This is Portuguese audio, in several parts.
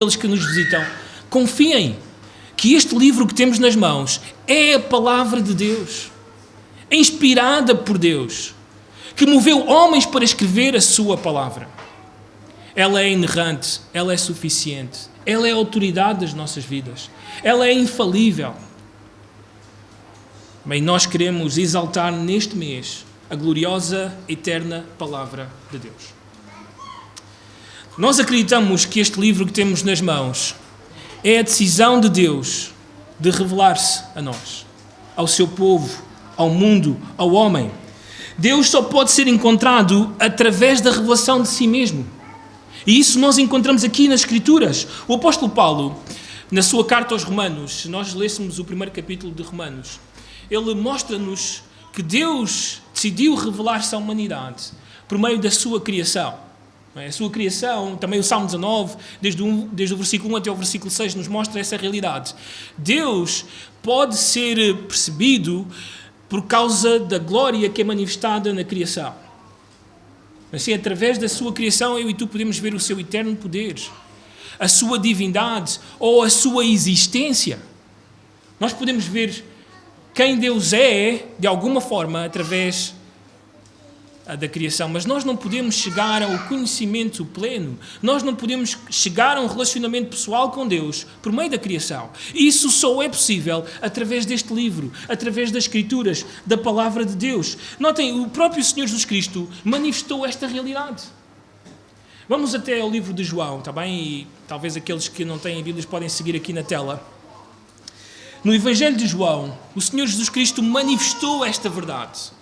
aqueles que nos visitam, confiem que este livro que temos nas mãos é a palavra de Deus, é inspirada por Deus, que moveu homens para escrever a sua palavra. Ela é inerrante, ela é suficiente, ela é a autoridade das nossas vidas, ela é infalível. Bem, nós queremos exaltar neste mês a gloriosa, eterna palavra de Deus. Nós acreditamos que este livro que temos nas mãos é a decisão de Deus de revelar-se a nós, ao seu povo, ao mundo, ao homem. Deus só pode ser encontrado através da revelação de si mesmo. E isso nós encontramos aqui nas Escrituras. O apóstolo Paulo, na sua carta aos Romanos, se nós lêssemos o primeiro capítulo de Romanos, ele mostra-nos que Deus decidiu revelar-se à humanidade por meio da sua criação. A sua criação, também o Salmo 19, desde o versículo 1 até o versículo 6, nos mostra essa realidade. Deus pode ser percebido por causa da glória que é manifestada na criação. Assim, através da sua criação, eu e tu podemos ver o seu eterno poder, a sua divindade ou a sua existência. Nós podemos ver quem Deus é, de alguma forma, através da criação, mas nós não podemos chegar ao conhecimento pleno, nós não podemos chegar a um relacionamento pessoal com Deus por meio da criação. Isso só é possível através deste livro, através das Escrituras, da Palavra de Deus. Notem, o próprio Senhor Jesus Cristo manifestou esta realidade. Vamos até ao livro de João, está bem? E talvez aqueles que não têm Bíblias podem seguir aqui na tela. No Evangelho de João, o Senhor Jesus Cristo manifestou esta verdade.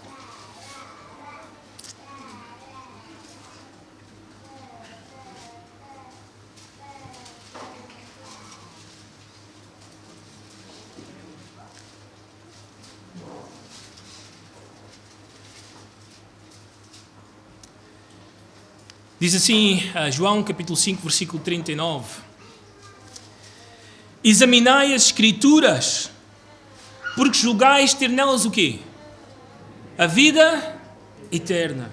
Diz assim, João capítulo 5, versículo 39. Examinai as Escrituras, porque julgais ter nelas o quê? A vida eterna.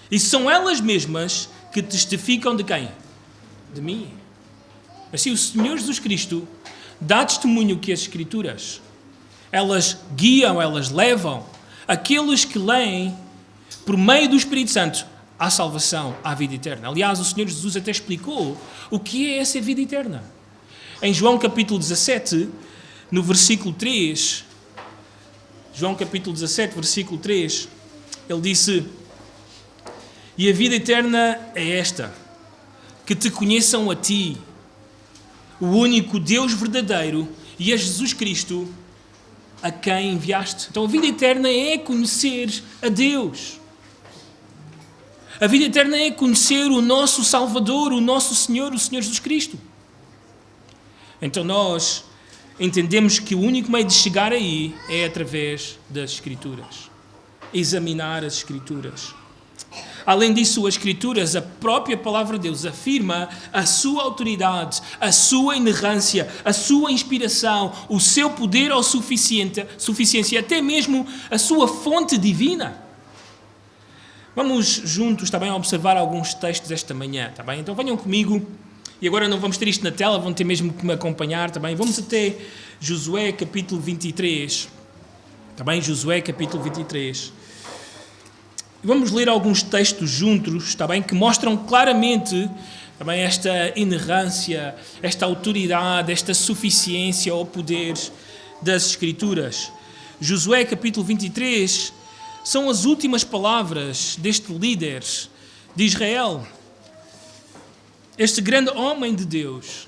E são elas mesmas que testificam de quem? De mim. Assim, o Senhor Jesus Cristo dá testemunho que as Escrituras, elas guiam, elas levam aqueles que leem por meio do Espírito Santo à salvação, à vida eterna. Aliás, o Senhor Jesus até explicou o que é essa vida eterna. Em João capítulo 17, no versículo 3, João capítulo 17, versículo 3, ele disse: e a vida eterna é esta, que te conheçam a ti, o único Deus verdadeiro, e a Jesus Cristo, a quem enviaste. Então a vida eterna é conhecer a Deus. A vida eterna é conhecer o nosso Salvador, o nosso Senhor, o Senhor Jesus Cristo. Então nós entendemos que o único meio de chegar aí é através das Escrituras. Examinar as Escrituras. Além disso, as Escrituras, a própria palavra de Deus, afirma a sua autoridade, a sua inerrância, a sua inspiração, o seu poder ou suficiência, até mesmo a sua fonte divina. Vamos juntos, está bem, observar alguns textos esta manhã, está bem? Então venham comigo, e agora não vamos ter isto na tela, vão ter mesmo que me acompanhar, está bem? Vamos até Josué capítulo 23, está bem? Josué capítulo 23. Vamos ler alguns textos juntos, está bem? Que mostram claramente, está bem, esta inerrância, esta autoridade, esta suficiência ou poder das Escrituras. Josué capítulo 23... são as últimas palavras deste líder de Israel, este grande homem de Deus,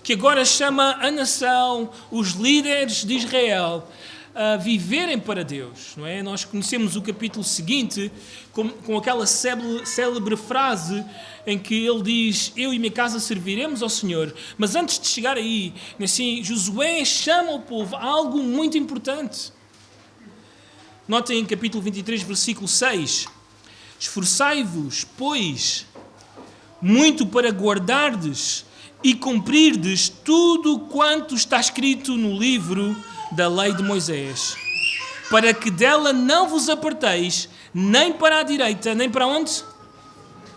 que agora chama a nação, os líderes de Israel, a viverem para Deus, não é? Nós conhecemos o capítulo seguinte com aquela célebre frase em que ele diz: eu e minha casa serviremos ao Senhor. Mas antes de chegar aí, assim, Josué chama o povo a algo muito importante. Notem em capítulo 23, versículo 6. Esforçai-vos, pois, muito para guardardes e cumprirdes tudo quanto está escrito no livro da lei de Moisés, para que dela não vos aparteis, nem para a direita, nem para onde?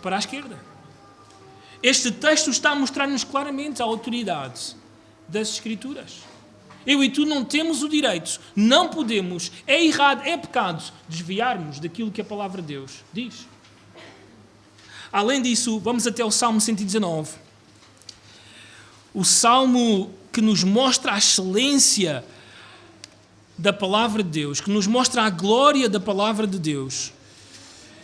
Para a esquerda. Este texto está a mostrar-nos claramente a autoridade das Escrituras. Eu e tu não temos o direito, não podemos, é errado, é pecado desviarmos daquilo que a palavra de Deus diz. Além disso, vamos até o Salmo 119. O Salmo que nos mostra a excelência da palavra de Deus, que nos mostra a glória da palavra de Deus.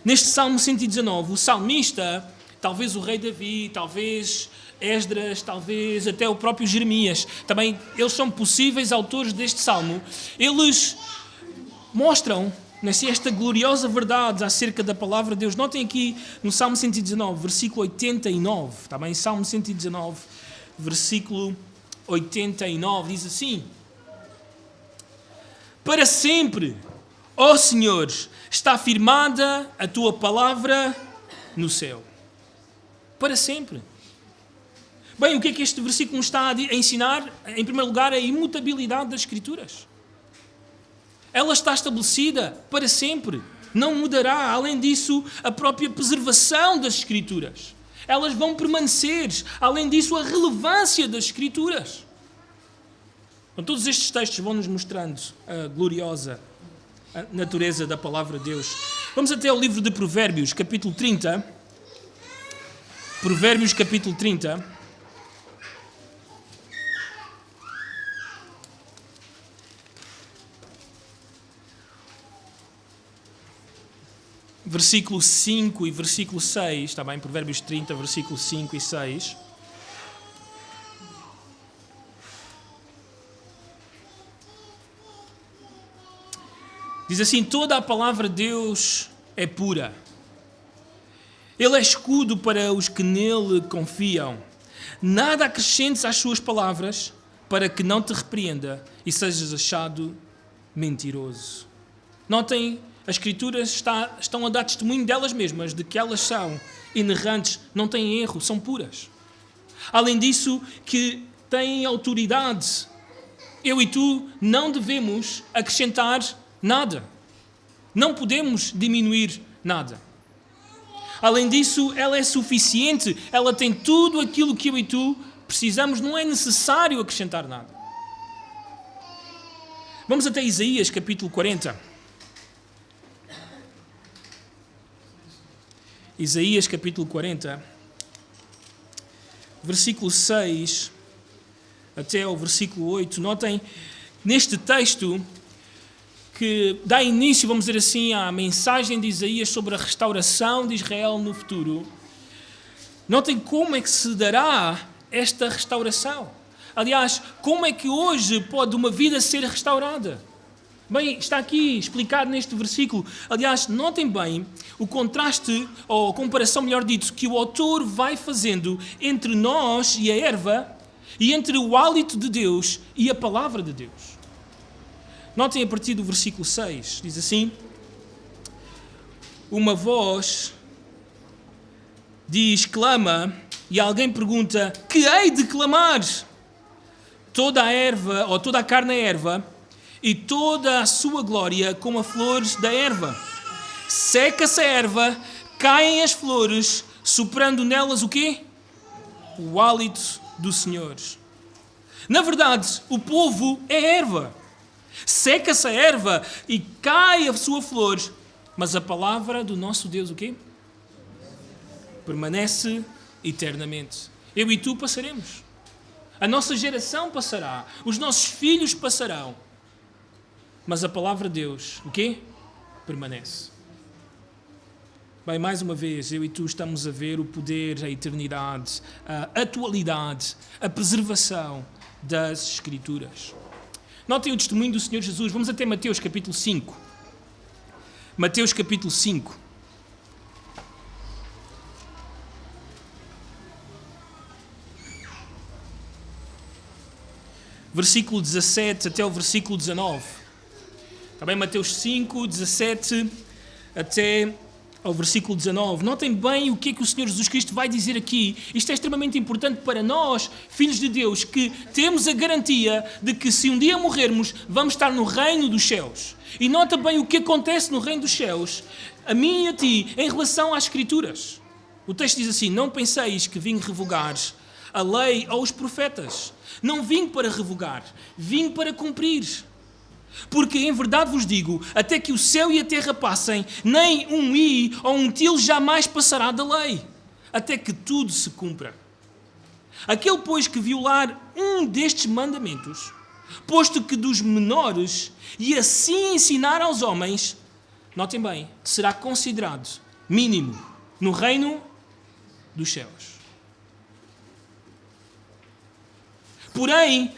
Neste Salmo 119, o salmista, talvez o rei Davi, talvez Esdras, talvez até o próprio Jeremias, também eles são possíveis autores deste Salmo, eles mostram esta gloriosa verdade acerca da palavra de Deus. Notem aqui no Salmo 119, versículo 89, está bem? Salmo 119, versículo 89, diz assim: Para sempre, ó Senhor, está firmada a tua palavra no céu. Para sempre. Bem, o que é que este versículo nos está a ensinar? Em primeiro lugar, a imutabilidade das Escrituras. Ela está estabelecida para sempre. Não mudará. Além disso, a própria preservação das Escrituras. Elas vão permanecer. Além disso, a relevância das Escrituras. Então, todos estes textos vão nos mostrando a gloriosa natureza da palavra de Deus. Vamos até ao livro de Provérbios, capítulo 30. Provérbios, capítulo 30. Versículo 5 e versículo 6, está bem? Provérbios 30, versículo 5 e 6. Diz assim: toda a palavra de Deus é pura. Ele é escudo para os que nele confiam. Nada acrescentes às suas palavras, para que não te repreenda e sejas achado mentiroso. Notem, as Escrituras estão a dar testemunho delas mesmas, de que elas são inerrantes, não têm erro, são puras. Além disso, que têm autoridade. Eu e tu não devemos acrescentar nada. Não podemos diminuir nada. Além disso, ela é suficiente. Ela tem tudo aquilo que eu e tu precisamos. Não é necessário acrescentar nada. Vamos até Isaías, capítulo 40. Isaías, capítulo 40. Versículo 6 até ao versículo 8. Notem, neste texto que dá início, vamos dizer assim, à mensagem de Isaías sobre a restauração de Israel no futuro. Notem como é que se dará esta restauração. Aliás, como é que hoje pode uma vida ser restaurada? Bem, está aqui explicado neste versículo. Aliás, notem bem o contraste, ou a comparação, melhor dito, que o autor vai fazendo entre nós e a erva, e entre o hálito de Deus e a palavra de Deus. Notem a partir do versículo 6, diz assim: uma voz diz, clama, e alguém pergunta, que hei de clamar? Toda a erva, ou toda a carne é erva, e toda a sua glória como a flores da erva. Seca-se a erva, caem as flores, soprando nelas o quê? O hálito do Senhor. Na verdade, o povo é erva. Seca-se a erva e cai a sua flor, mas a palavra do nosso Deus, o quê? Permanece eternamente. Eu e tu passaremos. A nossa geração passará. Os nossos filhos passarão. Mas a palavra de Deus, o quê? Permanece. Bem, mais uma vez, eu e tu estamos a ver o poder, a eternidade, a atualidade, a preservação das Escrituras. Notem o testemunho do Senhor Jesus. Vamos até Mateus capítulo 5. Mateus capítulo 5. Versículo 17 até o versículo 19. Também Mateus 5, 17 até ao versículo 19. Notem bem o que é que o Senhor Jesus Cristo vai dizer aqui. Isto é extremamente importante para nós, filhos de Deus, que temos a garantia de que se um dia morrermos, vamos estar no reino dos céus. E nota bem o que acontece no reino dos céus, a mim e a ti, em relação às Escrituras. O texto diz assim: não penseis que vim revogar a lei ou os profetas. Não vim para revogar, vim para cumprir. Porque em verdade vos digo, até que o céu e a terra passem, nem um i ou um til jamais passará da lei, até que tudo se cumpra. Aquele, pois, que violar um destes mandamentos, posto que dos menores, e assim ensinar aos homens, notem bem, será considerado mínimo no reino dos céus. Porém,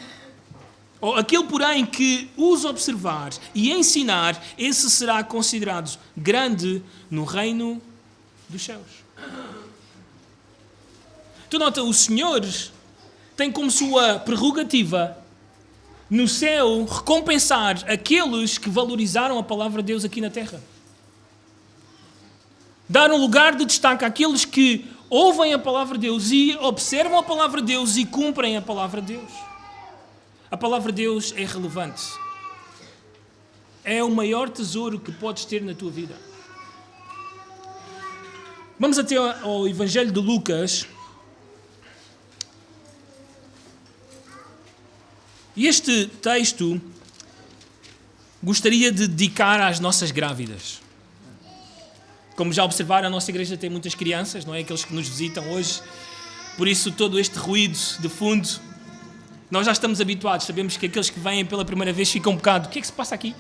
ou aquele, porém, que os observar e ensinar, esse será considerado grande no reino dos céus. Tu nota, o Senhor tem como sua prerrogativa no céu recompensar aqueles que valorizaram a palavra de Deus aqui na terra. Dar um lugar de destaque àqueles que ouvem a palavra de Deus e observam a palavra de Deus e cumprem a palavra de Deus. A palavra de Deus é relevante. É o maior tesouro que podes ter na tua vida. Vamos até ao Evangelho de Lucas. E este texto gostaria de dedicar às nossas grávidas. Como já observaram, a nossa igreja tem muitas crianças, não é? Aqueles que nos visitam hoje. Por isso, todo este ruído de fundo, nós já estamos habituados. Sabemos que aqueles que vêm pela primeira vez ficam um bocado: o que é que se passa aqui?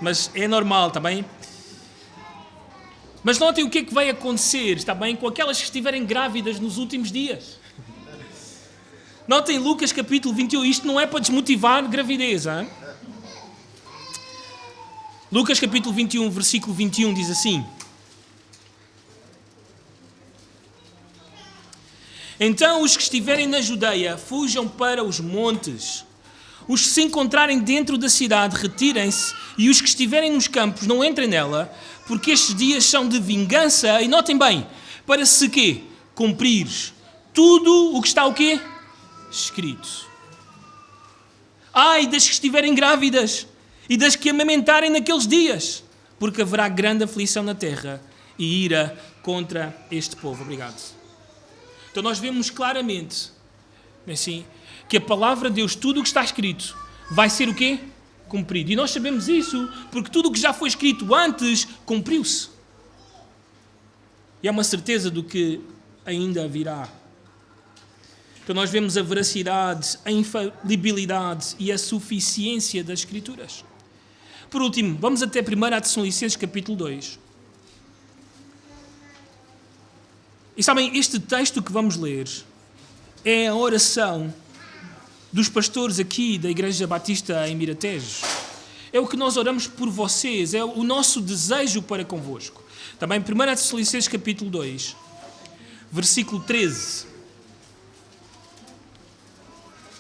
Mas é normal, está bem? Mas notem o que é que vai acontecer, está bem? Com aquelas que estiverem grávidas nos últimos dias. Notem Lucas capítulo 21. Isto não é para desmotivar gravidez, hein? Lucas capítulo 21, versículo 21 diz assim: então os que estiverem na Judeia fujam para os montes. Os que se encontrarem dentro da cidade retirem-se, e os que estiverem nos campos não entrem nela, porque estes dias são de vingança. E notem bem, para se quê? Cumprir tudo o que está o quê? Escrito. Ai das que estiverem grávidas e das que amamentarem naqueles dias, porque haverá grande aflição na terra e ira contra este povo. Obrigado. Então nós vemos claramente, assim, que a palavra de Deus, tudo o que está escrito, vai ser o quê? Cumprido. E nós sabemos isso porque tudo o que já foi escrito antes cumpriu-se. E há uma certeza do que ainda virá. Então nós vemos a veracidade, a infalibilidade e a suficiência das Escrituras. Por último, vamos até 1 Tessalonicenses capítulo 2. E sabem, este texto que vamos ler é a oração dos pastores aqui da Igreja Batista em Miratejo. É o que nós oramos por vocês, é o nosso desejo para convosco. Também 1 Tessalonicenses capítulo 2, versículo 13.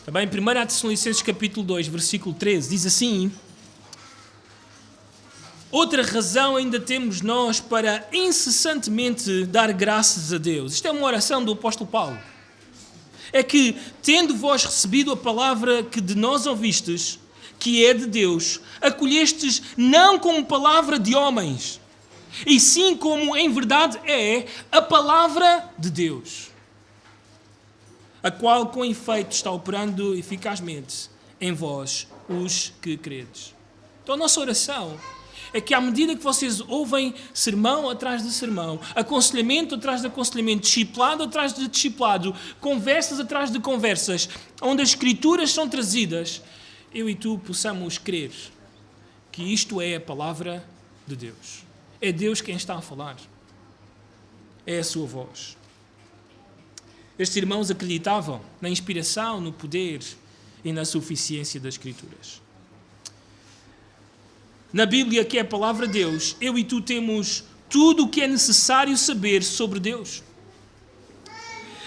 Também 1 Tessalonicenses capítulo 2, versículo 13, diz assim: outra razão ainda temos nós para incessantemente dar graças a Deus. Isto é uma oração do apóstolo Paulo. É que, tendo vós recebido a palavra que de nós ouvistes, que é de Deus, acolhestes não como palavra de homens, e sim como em verdade é a palavra de Deus, a qual com efeito está operando eficazmente em vós, os que credes. Então a nossa oração é que à medida que vocês ouvem sermão atrás de sermão, aconselhamento atrás de aconselhamento, discipulado atrás de discipulado, conversas atrás de conversas, onde as Escrituras são trazidas, eu e tu possamos crer que isto é a palavra de Deus. É Deus quem está a falar. É a sua voz. Estes irmãos acreditavam na inspiração, no poder e na suficiência das Escrituras. Na Bíblia, que é a palavra de Deus, eu e tu temos tudo o que é necessário saber sobre Deus.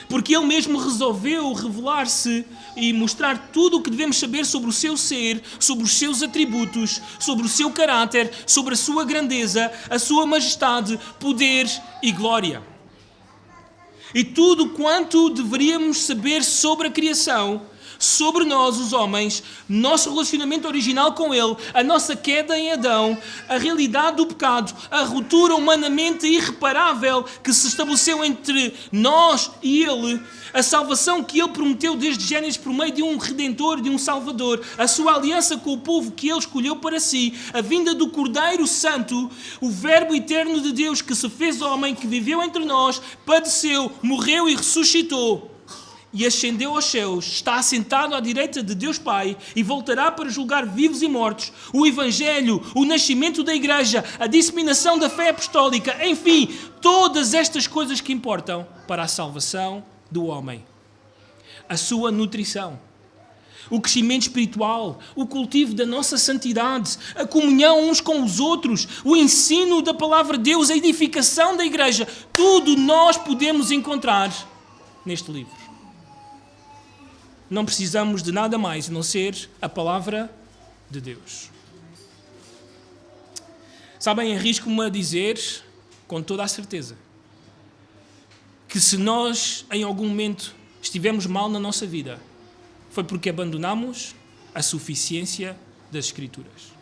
Porque Ele mesmo resolveu revelar-se e mostrar tudo o que devemos saber sobre o seu ser, sobre os seus atributos, sobre o seu caráter, sobre a sua grandeza, a sua majestade, poder e glória. E tudo quanto deveríamos saber sobre a criação sobre nós, os homens, nosso relacionamento original com Ele, a nossa queda em Adão, a realidade do pecado, a ruptura humanamente irreparável que se estabeleceu entre nós e Ele, a salvação que Ele prometeu desde Gênesis por meio de um Redentor, de um Salvador, a sua aliança com o povo que Ele escolheu para si, a vinda do Cordeiro Santo, o Verbo eterno de Deus que se fez homem, que viveu entre nós, padeceu, morreu e ressuscitou e ascendeu aos céus, está assentado à direita de Deus Pai e voltará para julgar vivos e mortos, o Evangelho, o nascimento da Igreja, a disseminação da fé apostólica, enfim, todas estas coisas que importam para a salvação do homem. A sua nutrição, o crescimento espiritual, o cultivo da nossa santidade, a comunhão uns com os outros, o ensino da palavra de Deus, a edificação da Igreja, tudo nós podemos encontrar neste livro. Não precisamos de nada mais a não ser a palavra de Deus. Sabem, arrisco-me a dizer, com toda a certeza, que se nós, em algum momento, estivemos mal na nossa vida, foi porque abandonamos a suficiência das Escrituras.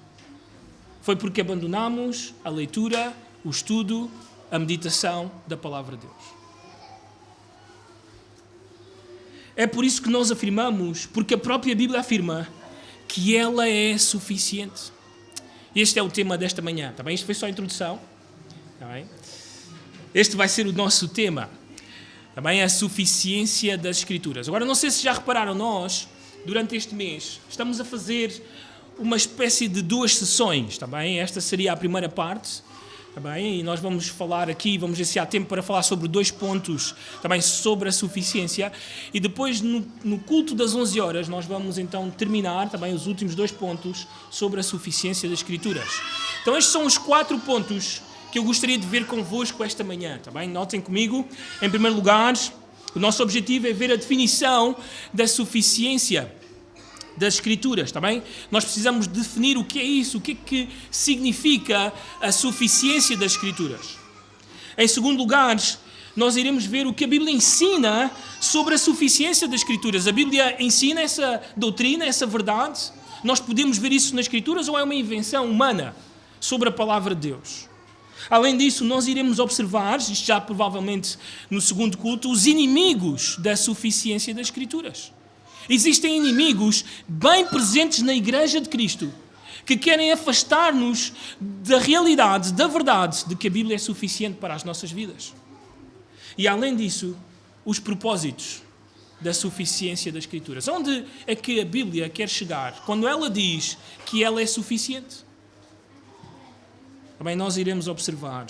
Foi porque abandonamos a leitura, o estudo, a meditação da palavra de Deus. É por isso que nós afirmamos, porque a própria Bíblia afirma, que ela é suficiente. Este é o tema desta manhã, está bem? Isto foi só a introdução, está bem? Este vai ser o nosso tema, está bem? A suficiência das Escrituras. Agora, não sei se já repararam, nós, durante este mês, estamos a fazer uma espécie de 2 sessões, está bem? Esta seria a primeira parte, está bem? E nós vamos falar aqui, vamos ver se há tempo para falar sobre 2 pontos, também sobre a suficiência. E depois, no culto das 11 horas, nós vamos então terminar também os últimos 2 pontos sobre a suficiência das Escrituras. Então, estes são os 4 pontos que eu gostaria de ver convosco esta manhã, está bem? Notem comigo. Em primeiro lugar, o nosso objetivo é ver a definição da suficiência das Escrituras, está bem? Nós precisamos definir o que é isso, o que é que significa a suficiência das Escrituras. Em segundo lugar, nós iremos ver o que a Bíblia ensina sobre a suficiência das Escrituras. A Bíblia ensina essa doutrina, essa verdade? Nós podemos ver isso nas Escrituras ou é uma invenção humana sobre a palavra de Deus? Além disso, nós iremos observar, isto já provavelmente no segundo culto, os inimigos da suficiência das Escrituras. Existem inimigos bem presentes na Igreja de Cristo que querem afastar-nos da realidade, da verdade, de que a Bíblia é suficiente para as nossas vidas. E além disso, os propósitos da suficiência das Escrituras. Onde é que a Bíblia quer chegar quando ela diz que ela é suficiente? Também nós iremos observar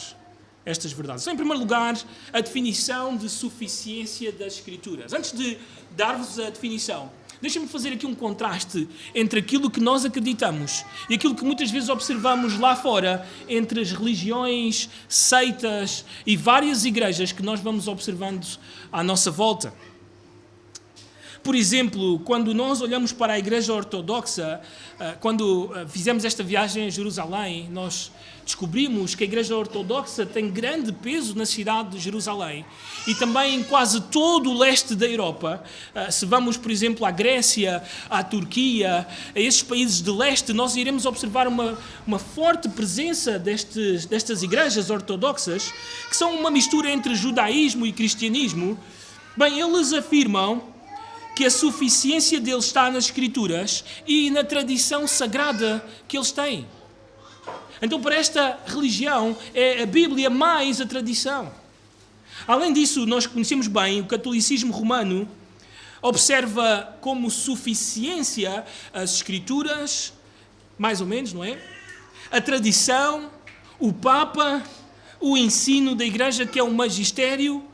estas verdades. Em primeiro lugar, a definição de suficiência das Escrituras. Antes de dar-vos a definição, deixem-me fazer aqui um contraste entre aquilo que nós acreditamos e aquilo que muitas vezes observamos lá fora entre as religiões, seitas e várias igrejas que nós vamos observando à nossa volta. Por exemplo, quando nós olhamos para a Igreja Ortodoxa, quando fizemos esta viagem a Jerusalém, nós descobrimos que a Igreja Ortodoxa tem grande peso na cidade de Jerusalém e também em quase todo o leste da Europa. Se vamos, por exemplo, à Grécia, à Turquia, a esses países de leste, nós iremos observar uma forte presença destas igrejas ortodoxas, que são uma mistura entre judaísmo e cristianismo. Bem, eles afirmam que a suficiência deles está nas Escrituras e na tradição sagrada que eles têm. Então, para esta religião, é a Bíblia mais a tradição. Além disso, nós conhecemos bem o catolicismo romano, observa como suficiência as Escrituras, mais ou menos, não é? A tradição, o Papa, o ensino da Igreja, que é o magistério.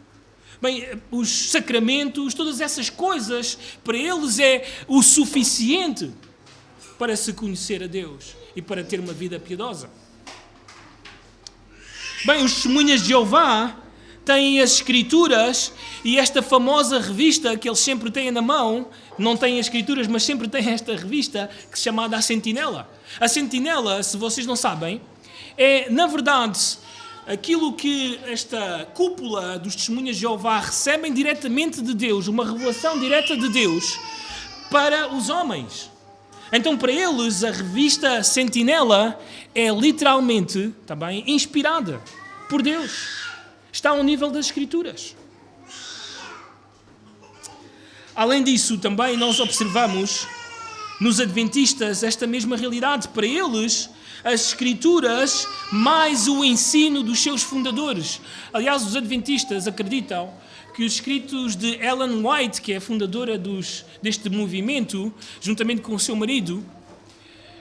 Bem, os sacramentos, todas essas coisas, para eles é o suficiente para se conhecer a Deus e para ter uma vida piedosa. Bem, os testemunhas de Jeová têm as Escrituras e esta famosa revista que eles sempre têm na mão, não têm as Escrituras, mas sempre têm esta revista que se chama A Sentinela. A Sentinela, se vocês não sabem, é, na verdade, aquilo que esta cúpula dos testemunhas de Jeová recebem diretamente de Deus, uma revelação direta de Deus, para os homens. Então, para eles, a revista Sentinela é literalmente também inspirada por Deus. Está ao nível das Escrituras. Além disso, também nós observamos nos adventistas esta mesma realidade. Para eles, as Escrituras mais o ensino dos seus fundadores. Aliás, os adventistas acreditam que os escritos de Ellen White, que é a fundadora deste movimento, juntamente com o seu marido,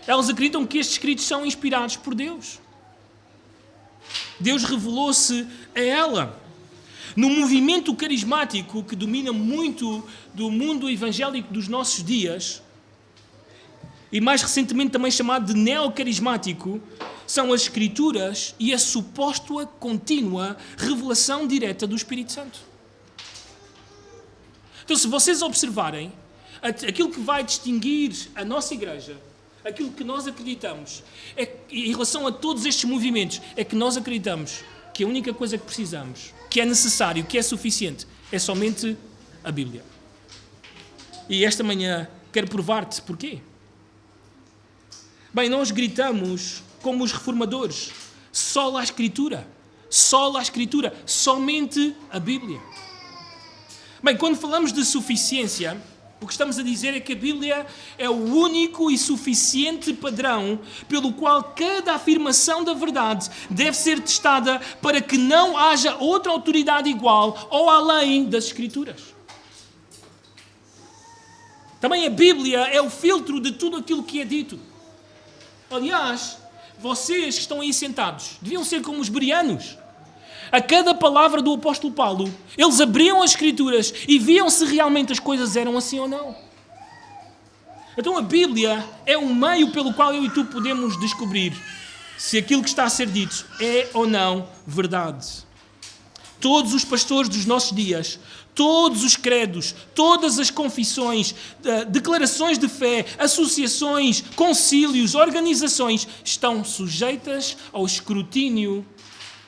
elas acreditam que estes escritos são inspirados por Deus. Deus revelou-se a ela. No movimento carismático que domina muito do mundo evangélico dos nossos dias, e mais recentemente também chamado de neocarismático, são as Escrituras e a suposta contínua revelação direta do Espírito Santo. Então, se vocês observarem, aquilo que vai distinguir a nossa igreja, aquilo que nós acreditamos, em relação a todos estes movimentos, é que nós acreditamos que a única coisa que precisamos, que é necessário, que é suficiente, é somente a Bíblia. E esta manhã quero provar-te porquê. Bem, nós gritamos como os reformadores, só a Escritura, somente a Bíblia. Bem, quando falamos de suficiência, o que estamos a dizer é que a Bíblia é o único e suficiente padrão pelo qual cada afirmação da verdade deve ser testada para que não haja outra autoridade igual ou além das Escrituras. Também a Bíblia é o filtro de tudo aquilo que é dito. Aliás, vocês que estão aí sentados deviam ser como os bereanos. A cada palavra do apóstolo Paulo, eles abriam as Escrituras e viam se realmente as coisas eram assim ou não. Então a Bíblia é um meio pelo qual eu e tu podemos descobrir se aquilo que está a ser dito é ou não verdade. Todos os pastores dos nossos dias, todos os credos, todas as confissões, declarações de fé, associações, concílios, organizações estão sujeitas ao escrutínio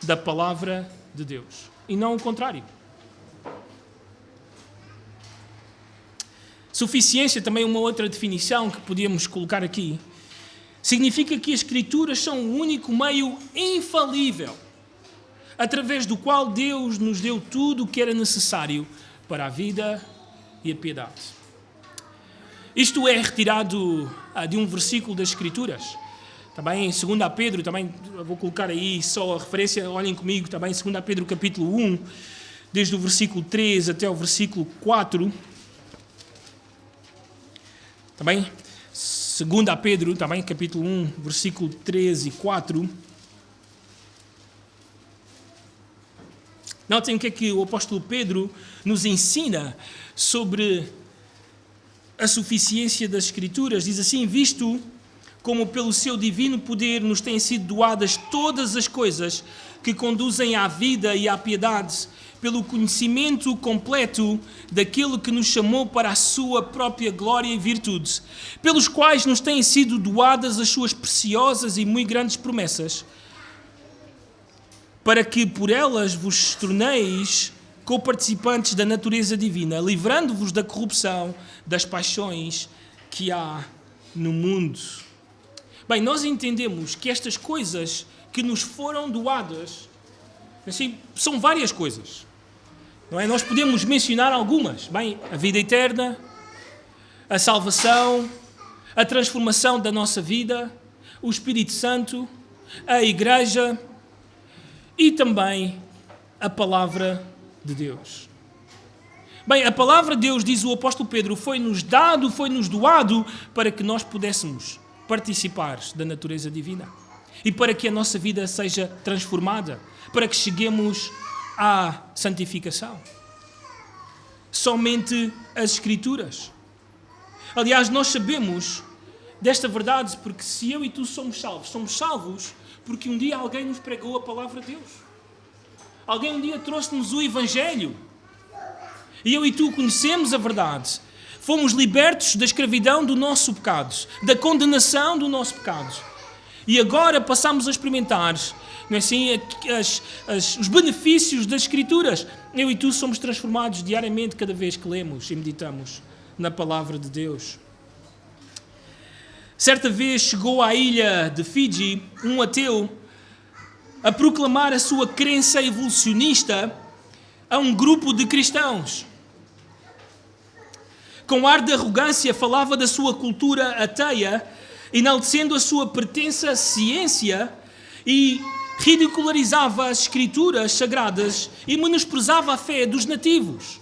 da palavra de Deus, e não o contrário. Suficiência, também uma outra definição que podíamos colocar aqui, significa que as Escrituras são o único meio infalível através do qual Deus nos deu tudo o que era necessário para a vida e a piedade. Isto é retirado de um versículo das Escrituras. Também em 2 Pedro, também vou colocar aí só a referência, olhem comigo, também em 2 Pedro capítulo 1, desde o versículo 3 até o versículo 4. Também 2 Pedro, também capítulo 1, versículo 3 e 4. Notem o que é que o apóstolo Pedro nos ensina sobre a suficiência das Escrituras. Diz assim: visto como pelo seu divino poder nos têm sido doadas todas as coisas que conduzem à vida e à piedade, pelo conhecimento completo daquele que nos chamou para a sua própria glória e virtude, pelos quais nos têm sido doadas as suas preciosas e muito grandes promessas, para que por elas vos torneis co-participantes da natureza divina, livrando-vos da corrupção das paixões que há no mundo. Bem, nós entendemos que estas coisas que nos foram doadas, assim, são várias coisas, não é? Nós podemos mencionar algumas. Bem, a vida eterna, a salvação, a transformação da nossa vida, o Espírito Santo, a Igreja e também a Palavra de Deus. Bem, a Palavra de Deus, diz o apóstolo Pedro, foi-nos dado, foi-nos doado para que nós pudéssemos participar da natureza divina e para que a nossa vida seja transformada, para que cheguemos à santificação. Somente as Escrituras. Aliás, nós sabemos desta verdade porque se eu e tu somos salvos porque um dia alguém nos pregou a palavra de Deus. Alguém um dia trouxe-nos o Evangelho. E eu e tu conhecemos a verdade. Fomos libertos da escravidão do nosso pecado, da condenação do nosso pecado. E agora passamos a experimentar, não é assim, os benefícios das Escrituras. Eu e tu somos transformados diariamente cada vez que lemos e meditamos na palavra de Deus. Certa vez chegou à ilha de Fiji um ateu a proclamar a sua crença evolucionista a um grupo de cristãos. Com ar de arrogância falava da sua cultura ateia, enaltecendo a sua pertença à ciência e ridicularizava as escrituras sagradas e menosprezava a fé dos nativos.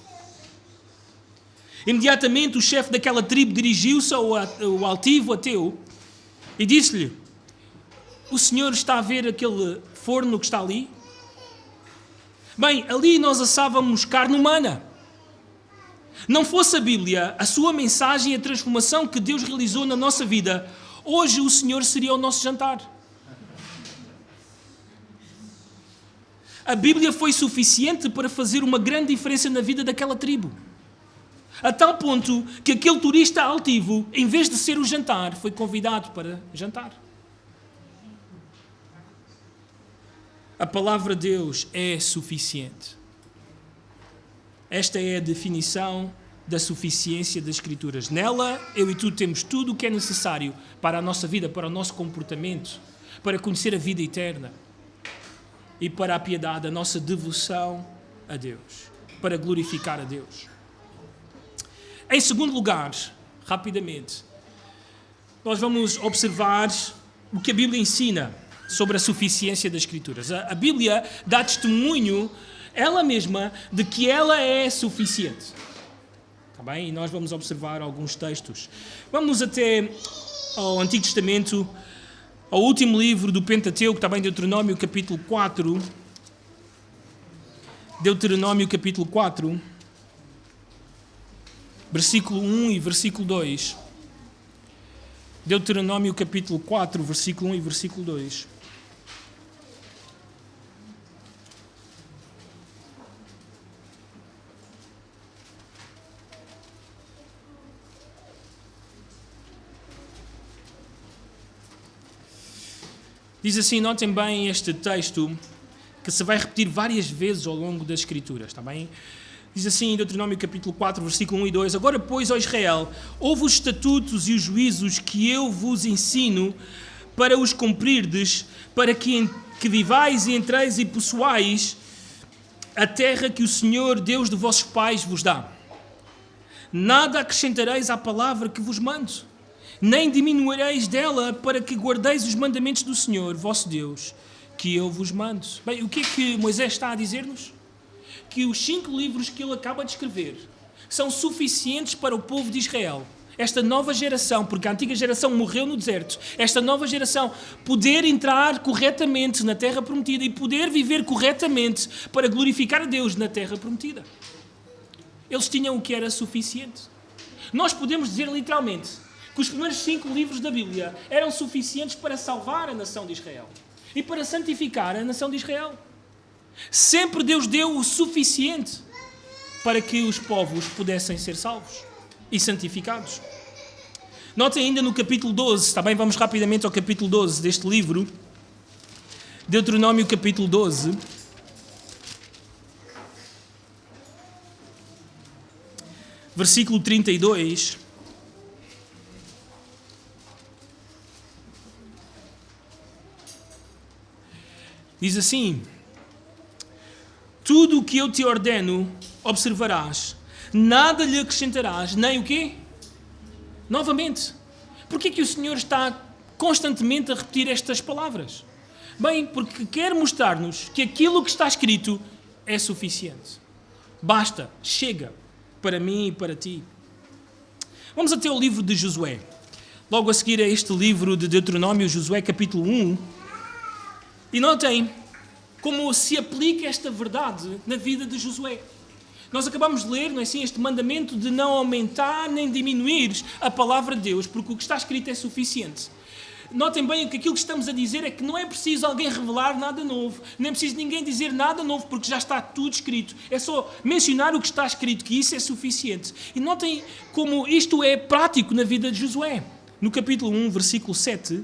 Imediatamente o chefe daquela tribo dirigiu-se ao altivo ateu e disse-lhe: o senhor está a ver aquele forno que está ali? Bem, ali nós assávamos carne humana. Não fosse a Bíblia, a sua mensagem e a transformação que Deus realizou na nossa vida, hoje o senhor seria o nosso jantar. A Bíblia foi suficiente para fazer uma grande diferença na vida daquela tribo. A tal ponto que aquele turista altivo, em vez de ser o jantar, foi convidado para jantar. A palavra de Deus é suficiente. Esta é a definição da suficiência das Escrituras. Nela, eu e tu temos tudo o que é necessário para a nossa vida, para o nosso comportamento, para conhecer a vida eterna e para a piedade, a nossa devoção a Deus, para glorificar a Deus. Em segundo lugar, rapidamente, nós vamos observar o que a Bíblia ensina sobre a suficiência das Escrituras. A Bíblia dá testemunho, ela mesma, de que ela é suficiente. Está bem? E nós vamos observar alguns textos. Vamos até ao Antigo Testamento, ao último livro do Pentateuco, está bem? Deuteronômio capítulo 4. Deuteronômio capítulo 4. Versículo 1 e versículo 2. Deuteronômio capítulo 4, versículo 1 e versículo 2. Diz assim, notem bem este texto, que se vai repetir várias vezes ao longo das Escrituras, está bem? Diz assim em Deuteronômio capítulo 4, versículo 1 e 2, agora, pois, ó Israel, ouve os estatutos e os juízos que eu vos ensino para os cumprirdes, para que vivais e entreis e possuais a terra que o Senhor, Deus de vossos pais, vos dá. Nada acrescentareis à palavra que vos mando, nem diminuireis dela, para que guardeis os mandamentos do Senhor, vosso Deus, que eu vos mando. Bem, o que é que Moisés está a dizer-nos? Que os 5 livros que ele acaba de escrever são suficientes para o povo de Israel, esta nova geração, porque a antiga geração morreu no deserto, esta nova geração poder entrar corretamente na terra prometida e poder viver corretamente para glorificar a Deus na terra prometida. Eles tinham o que era suficiente. Nós podemos dizer literalmente que os primeiros 5 livros da Bíblia eram suficientes para salvar a nação de Israel e para santificar a nação de Israel. Sempre Deus deu o suficiente para que os povos pudessem ser salvos e santificados. Notem ainda no capítulo 12, está bem? Vamos rapidamente ao capítulo 12 deste livro. Deuteronômio capítulo 12. Versículo 32. Diz assim: tudo o que eu te ordeno, observarás, nada lhe acrescentarás, nem o quê? Novamente. Porquê que o Senhor está constantemente a repetir estas palavras? Bem, porque quer mostrar-nos que aquilo que está escrito é suficiente. Basta, chega, para mim e para ti. Vamos até o livro de Josué. Logo a seguir a este livro de Deuteronômio, Josué capítulo 1. E notem como se aplica esta verdade na vida de Josué. Nós acabamos de ler, não é assim, este mandamento de não aumentar nem diminuir a palavra de Deus, porque o que está escrito é suficiente. Notem bem que aquilo que estamos a dizer é que não é preciso alguém revelar nada novo, nem é preciso ninguém dizer nada novo, porque já está tudo escrito. É só mencionar o que está escrito, que isso é suficiente. E notem como isto é prático na vida de Josué. No capítulo 1, versículo 7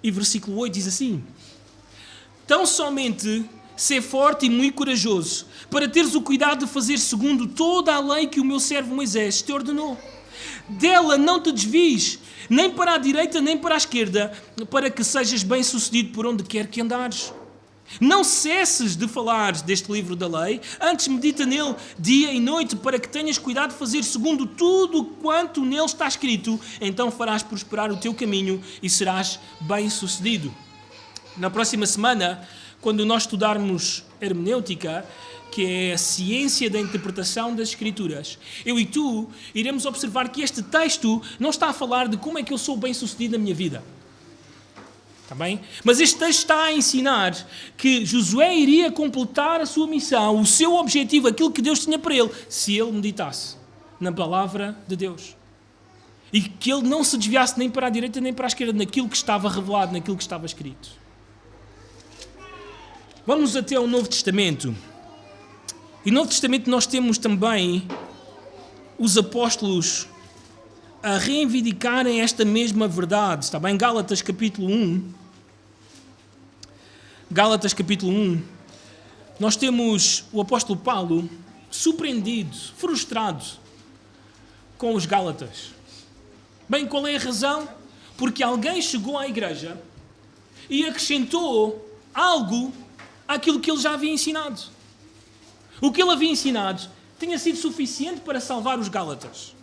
e versículo 8 diz assim: tão somente ser forte e muito corajoso, para teres o cuidado de fazer segundo toda a lei que o meu servo Moisés te ordenou. Dela não te desvies, nem para a direita nem para a esquerda, para que sejas bem-sucedido por onde quer que andares. Não cesses de falar deste livro da lei, antes medita nele dia e noite, para que tenhas cuidado de fazer segundo tudo quanto nele está escrito. Então farás prosperar o teu caminho e serás bem-sucedido. Na próxima semana, quando nós estudarmos hermenêutica, que é a ciência da interpretação das Escrituras, eu e tu iremos observar que este texto não está a falar de como é que eu sou bem-sucedido na minha vida. Está bem? Mas este texto está a ensinar que Josué iria completar a sua missão, o seu objetivo, aquilo que Deus tinha para ele, se ele meditasse na palavra de Deus. E que ele não se desviasse nem para a direita nem para a esquerda, naquilo que estava revelado, naquilo que estava escrito. Vamos até ao Novo Testamento. E no Novo Testamento nós temos também os apóstolos a reivindicarem esta mesma verdade. Está bem? Gálatas capítulo 1. Gálatas capítulo 1. Nós temos o apóstolo Paulo surpreendido, frustrado com os Gálatas. Bem, qual é a razão? Porque alguém chegou à igreja e acrescentou algo àquilo que ele já havia ensinado. O que ele havia ensinado tinha sido suficiente para salvar os Gálatas.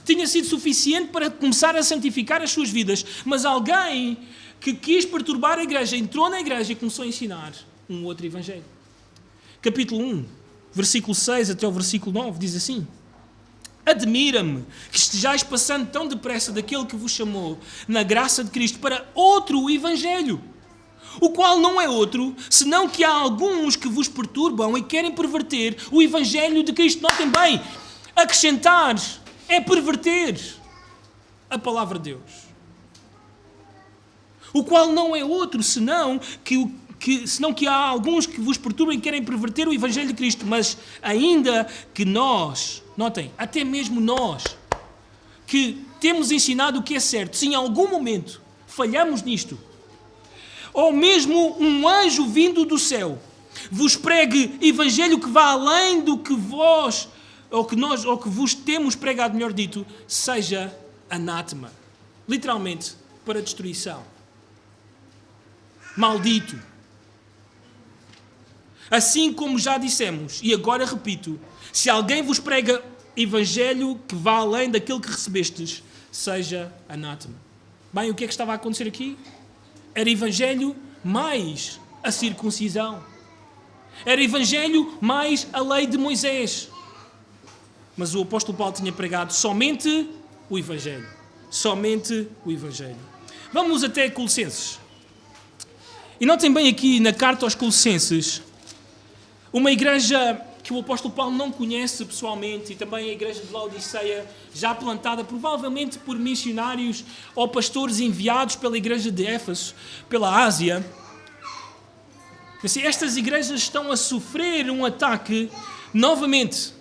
Tinha sido suficiente para começar a santificar as suas vidas. Mas alguém que quis perturbar a igreja entrou na igreja e começou a ensinar um outro evangelho. Capítulo 1, versículo 6 até o versículo 9, diz assim: Admira-me que estejais passando tão depressa daquele que vos chamou na graça de Cristo para outro evangelho, o qual não é outro, senão que há alguns que vos perturbam e querem perverter o evangelho de Cristo. Notem bem, acrescentar é perverter a palavra de Deus. O qual não é outro, senão que há alguns que vos perturbam e querem perverter o evangelho de Cristo. Mas ainda que nós, notem, até mesmo nós, que temos ensinado o que é certo, se em algum momento falhamos nisto, ou mesmo um anjo vindo do céu vos pregue evangelho que vá além do que vós, ou que vos temos pregado, melhor dito, seja anátema. Literalmente, para destruição. Maldito. Assim como já dissemos, e agora repito, se alguém vos prega evangelho que vá além daquele que recebestes, seja anátema. Bem, o que é que estava a acontecer aqui? Era evangelho mais a circuncisão. Era evangelho mais a lei de Moisés. Mas o apóstolo Paulo tinha pregado somente o evangelho. Somente o evangelho. Vamos até Colossenses. E notem bem aqui na carta aos Colossenses, uma igreja que o apóstolo Paulo não conhece pessoalmente, e também a igreja de Laodiceia, já plantada provavelmente por missionários ou pastores enviados pela igreja de Éfeso, pela Ásia. Assim, estas igrejas estão a sofrer um ataque, novamente,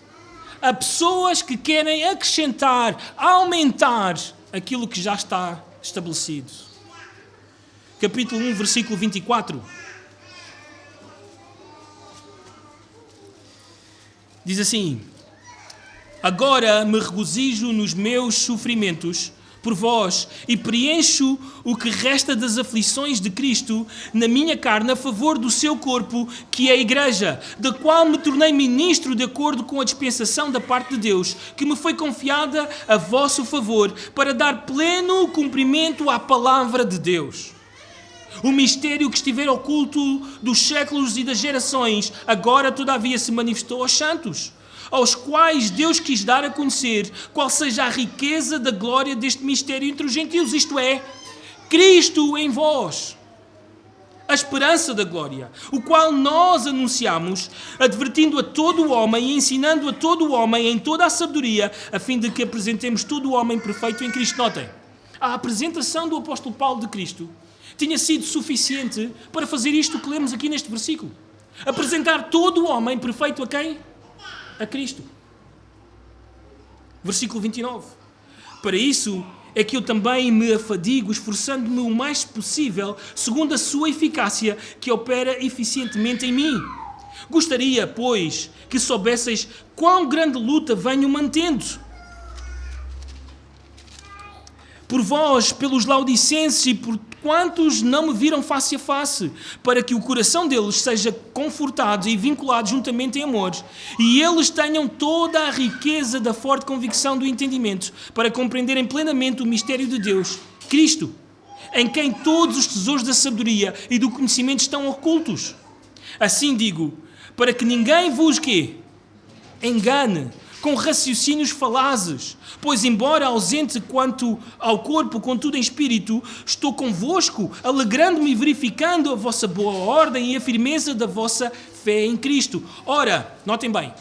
a pessoas que querem acrescentar, aumentar aquilo que já está estabelecido. Capítulo 1, versículo 24. Diz assim: Agora me regozijo nos meus sofrimentos por vós e preencho o que resta das aflições de Cristo na minha carne a favor do seu corpo, que é a igreja, da qual me tornei ministro de acordo com a dispensação da parte de Deus, que me foi confiada a vosso favor, para dar pleno cumprimento à palavra de Deus. O mistério que estiver oculto dos séculos e das gerações, agora todavia se manifestou aos santos, aos quais Deus quis dar a conhecer qual seja a riqueza da glória deste mistério entre os gentios, isto é, Cristo em vós, a esperança da glória, o qual nós anunciamos, advertindo a todo o homem e ensinando a todo o homem em toda a sabedoria, a fim de que apresentemos todo o homem perfeito em Cristo. Notem, a apresentação do apóstolo Paulo de Cristo tinha sido suficiente para fazer isto que lemos aqui neste versículo. Apresentar todo o homem perfeito a quem? A Cristo. Versículo 29. Para isso é que eu também me afadigo, esforçando-me o mais possível, segundo a sua eficácia, que opera eficientemente em mim. Gostaria, pois, que soubesseis quão grande luta venho mantendo. por vós, pelos laodicenses e por quantos não me viram face a face, para que o coração deles seja confortado e vinculado juntamente em amor, e eles tenham toda a riqueza da forte convicção do entendimento, para compreenderem plenamente o mistério de Deus, Cristo, em quem todos os tesouros da sabedoria e do conhecimento estão ocultos. Assim digo, para que ninguém vos engane com raciocínios falazes, pois embora ausente quanto ao corpo, contudo em espírito, estou convosco, alegrando-me e verificando a vossa boa ordem e a firmeza da vossa fé em Cristo. Ora, notem bem,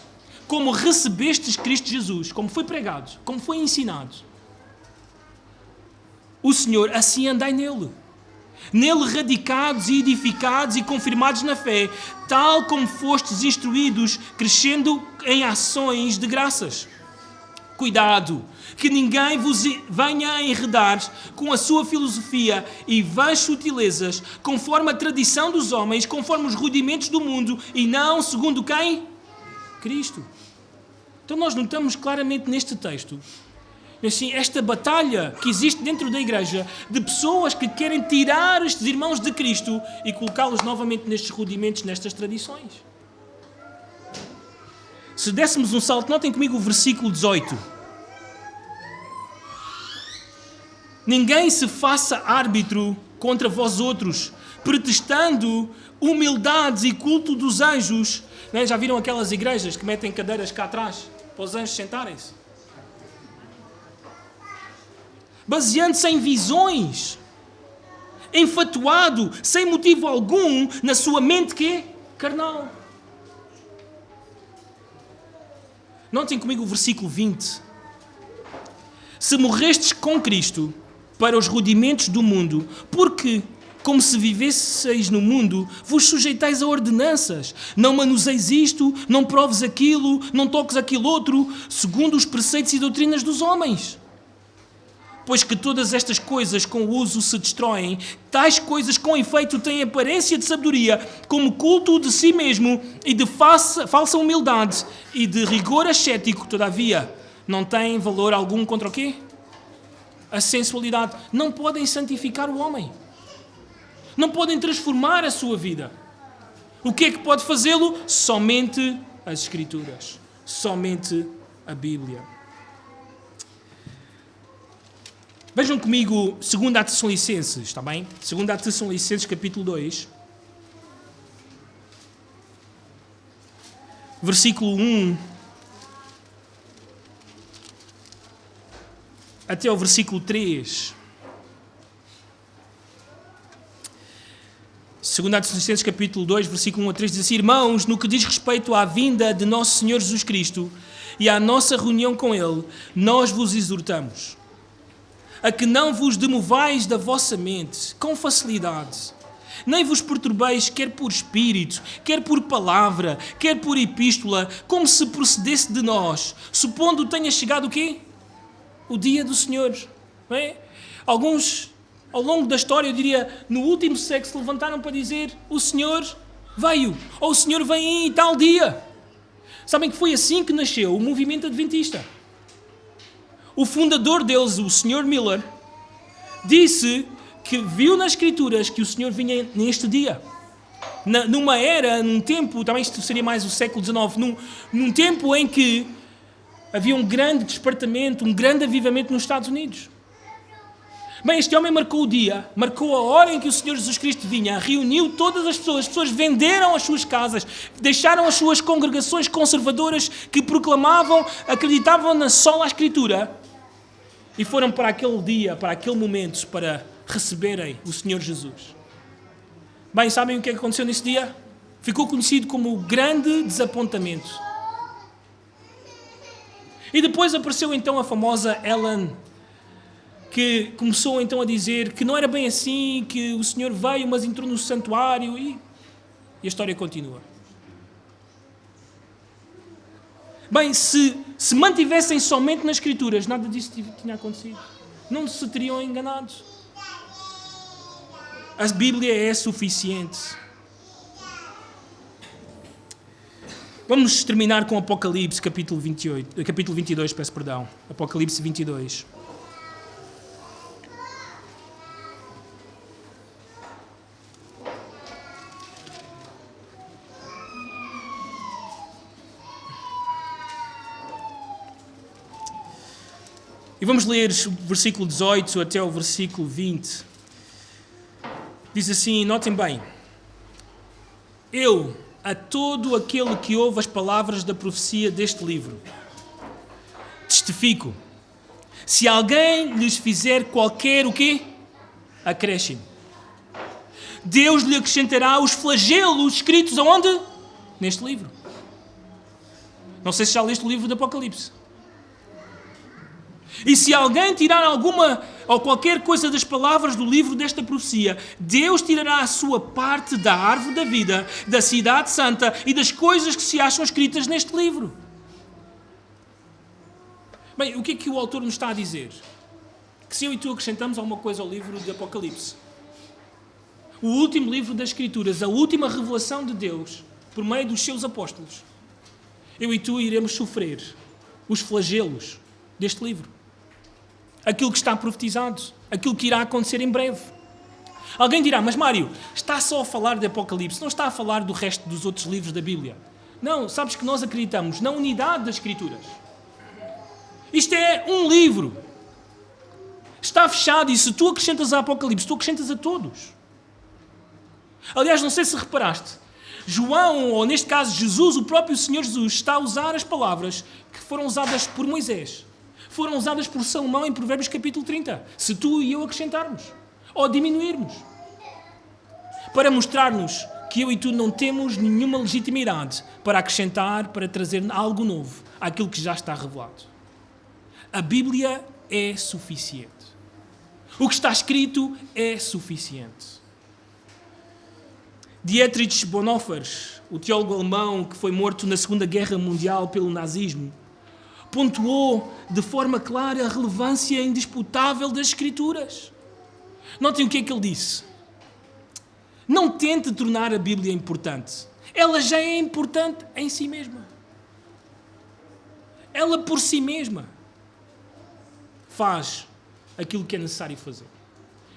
como recebestes Cristo Jesus, como foi pregado, como foi ensinado, o Senhor, assim andai nele. Nele radicados e edificados e confirmados na fé, tal como fostes instruídos, crescendo em ações de graças. Cuidado, que ninguém vos venha a enredar com a sua filosofia e vãs sutilezas, conforme a tradição dos homens, conforme os rudimentos do mundo, e não segundo quem? Cristo. Então nós notamos claramente neste texto assim, esta batalha que existe dentro da igreja de pessoas que querem tirar estes irmãos de Cristo e colocá-los novamente nestes rudimentos, nestas tradições. Se dessemos um salto, notem comigo o versículo 18. Ninguém se faça árbitro contra vós outros, pretextando humildades e culto dos anjos. Não é? Já viram aquelas igrejas que metem cadeiras cá atrás para os anjos sentarem-se? Baseando-se em visões, enfatuado, sem motivo algum, na sua mente que é carnal. Notem comigo o versículo 20. Se morrestes com Cristo para os rudimentos do mundo, porque, como se vivesseis no mundo, vos sujeitais a ordenanças. Não manuseis isto, não proves aquilo, não toques aquilo outro, segundo os preceitos e doutrinas dos homens. Pois que todas estas coisas com o uso se destroem, tais coisas com efeito têm aparência de sabedoria, como culto de si mesmo e de falsa humildade e de rigor ascético, todavia, não têm valor algum contra o quê? A sensualidade. Não podem santificar o homem. Não podem transformar a sua vida. O que é que pode fazê-lo? Somente as Escrituras. Somente a Bíblia. Vejam comigo 2 Tessalonicenses, está bem? 2 Tessalonicenses, capítulo 2. Versículo 1 até ao versículo 3. 2 Tessalonicenses, capítulo 2, versículo 1 a 3, diz assim: Irmãos, no que diz respeito à vinda de nosso Senhor Jesus Cristo e à nossa reunião com Ele, nós vos exortamos a que não vos demovais da vossa mente com facilidade, nem vos perturbeis quer por espírito, quer por palavra, quer por epístola, como se procedesse de nós, supondo tenha chegado o quê? O dia do Senhor. Não é? Alguns, ao longo da história, eu diria, no último século, se levantaram para dizer: o Senhor veio, ou o Senhor vem em tal dia. Sabem que foi assim que nasceu o movimento adventista. O fundador deles, o Sr. Miller, disse que viu nas Escrituras que o Senhor vinha neste dia. Numa era, num tempo, também isto seria mais o século XIX, num tempo em que havia um grande despertamento, um grande avivamento nos Estados Unidos. Bem, este homem marcou o dia, marcou a hora em que o Senhor Jesus Cristo vinha, reuniu todas as pessoas venderam as suas casas, deixaram as suas congregações conservadoras que proclamavam, acreditavam na sola Escritura e foram para aquele dia, para aquele momento, para receberem o Senhor Jesus. Bem, sabem o que aconteceu nesse dia? Ficou conhecido como o grande desapontamento. E depois apareceu então a famosa Ellen, que começou então a dizer que não era bem assim, que o Senhor veio, mas entrou no santuário e a história continua. Bem, se mantivessem somente nas Escrituras, nada disso tinha acontecido. Não se teriam enganado. A Bíblia é suficiente. Vamos terminar com Apocalipse, capítulo 22, peço perdão. Apocalipse 22. E vamos ler o versículo 18 até o versículo 20. Diz assim, notem bem. Eu, a todo aquele que ouve as palavras da profecia deste livro, testifico, se alguém lhes fizer qualquer o quê? Acréscimo. Deus lhe acrescentará os flagelos escritos aonde? Neste livro. Não sei se já leste o livro do Apocalipse. E se alguém tirar alguma ou qualquer coisa das palavras do livro desta profecia, Deus tirará a sua parte da árvore da vida, da cidade santa e das coisas que se acham escritas neste livro. Bem, o que é que o autor nos está a dizer? Que se eu e tu acrescentamos alguma coisa ao livro do Apocalipse, o último livro das Escrituras, a última revelação de Deus, por meio dos seus apóstolos, eu e tu iremos sofrer os flagelos deste livro. Aquilo que está profetizado, aquilo que irá acontecer em breve. Alguém dirá, mas Mário, está só a falar de Apocalipse, não está a falar do resto dos outros livros da Bíblia. Não, sabes que nós acreditamos na unidade das Escrituras. Isto é um livro. Está fechado e se tu acrescentas a Apocalipse, tu acrescentas a todos. Aliás, não sei se reparaste, João, ou neste caso Jesus, o próprio Senhor Jesus, está a usar as palavras que foram usadas por Moisés. Foram usadas por Salomão em Provérbios capítulo 30. Se tu e eu acrescentarmos, ou diminuirmos. Para mostrar-nos que eu e tu não temos nenhuma legitimidade para acrescentar, para trazer algo novo àquilo que já está revelado. A Bíblia é suficiente. O que está escrito é suficiente. Dietrich Bonhoeffer, o teólogo alemão que foi morto na Segunda Guerra Mundial pelo nazismo, pontuou de forma clara a relevância indisputável das Escrituras. Notem o que é que ele disse. Não tente tornar a Bíblia importante. Ela já é importante em si mesma. Ela por si mesma faz aquilo que é necessário fazer.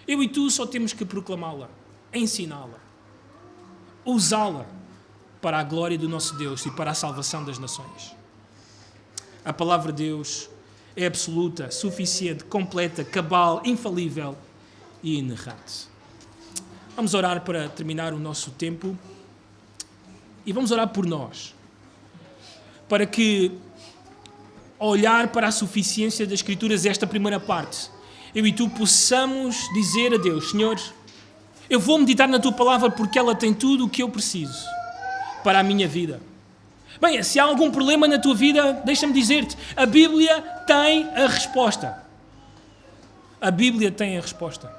Eu e tu só temos que proclamá-la, ensiná-la, usá-la para a glória do nosso Deus e para a salvação das nações. A palavra de Deus é absoluta, suficiente, completa, cabal, infalível e inerrante. Vamos orar para terminar o nosso tempo e vamos orar por nós, para que, ao olhar para a suficiência das Escrituras, esta primeira parte, eu e tu possamos dizer a Deus, Senhor, eu vou meditar na Tua Palavra porque ela tem tudo o que eu preciso para a minha vida. Bem, se há algum problema na tua vida, deixa-me dizer-te, a Bíblia tem a resposta. A Bíblia tem a resposta.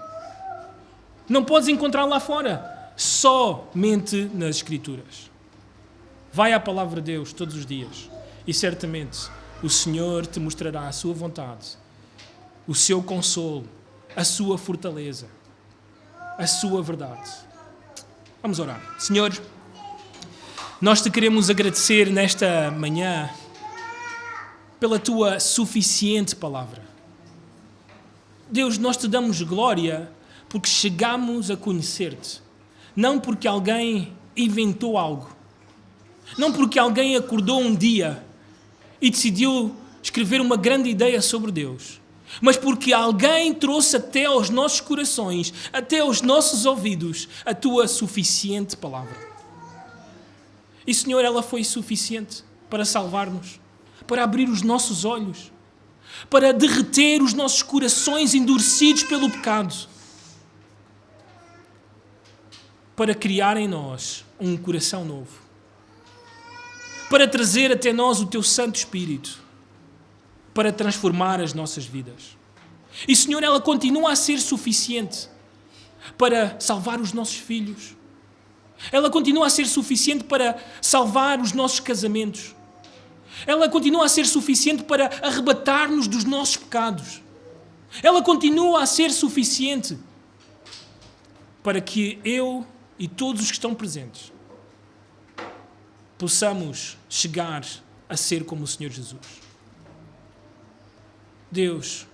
Não podes encontrar lá fora, somente nas Escrituras. Vai à Palavra de Deus todos os dias e certamente o Senhor te mostrará a sua vontade, o seu consolo, a sua fortaleza, a sua verdade. Vamos orar. Senhor, nós te queremos agradecer nesta manhã pela tua suficiente palavra. Deus, nós te damos glória porque chegamos a conhecer-te. Não porque alguém inventou algo. Não porque alguém acordou um dia e decidiu escrever uma grande ideia sobre Deus. Mas porque alguém trouxe até aos nossos corações, até aos nossos ouvidos, a tua suficiente palavra. E, Senhor, ela foi suficiente para salvar-nos, para abrir os nossos olhos, para derreter os nossos corações endurecidos pelo pecado, para criar em nós um coração novo, para trazer até nós o Teu Santo Espírito, para transformar as nossas vidas. E, Senhor, ela continua a ser suficiente para salvar os nossos filhos. Ela continua a ser suficiente para salvar os nossos casamentos. Ela continua a ser suficiente para arrebatar-nos dos nossos pecados. Ela continua a ser suficiente para que eu e todos os que estão presentes possamos chegar a ser como o Senhor Jesus. Deus,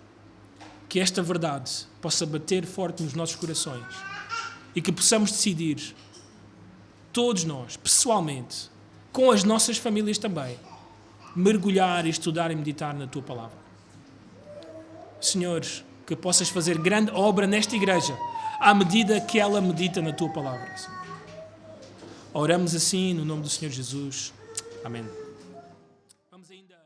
que esta verdade possa bater forte nos nossos corações e que possamos decidir, todos nós, pessoalmente, com as nossas famílias também, mergulhar, estudar e meditar na Tua Palavra. Senhor, que possas fazer grande obra nesta igreja, à medida que ela medita na tua palavra, Senhor. Oramos assim no nome do Senhor Jesus. Amém. Vamos ainda...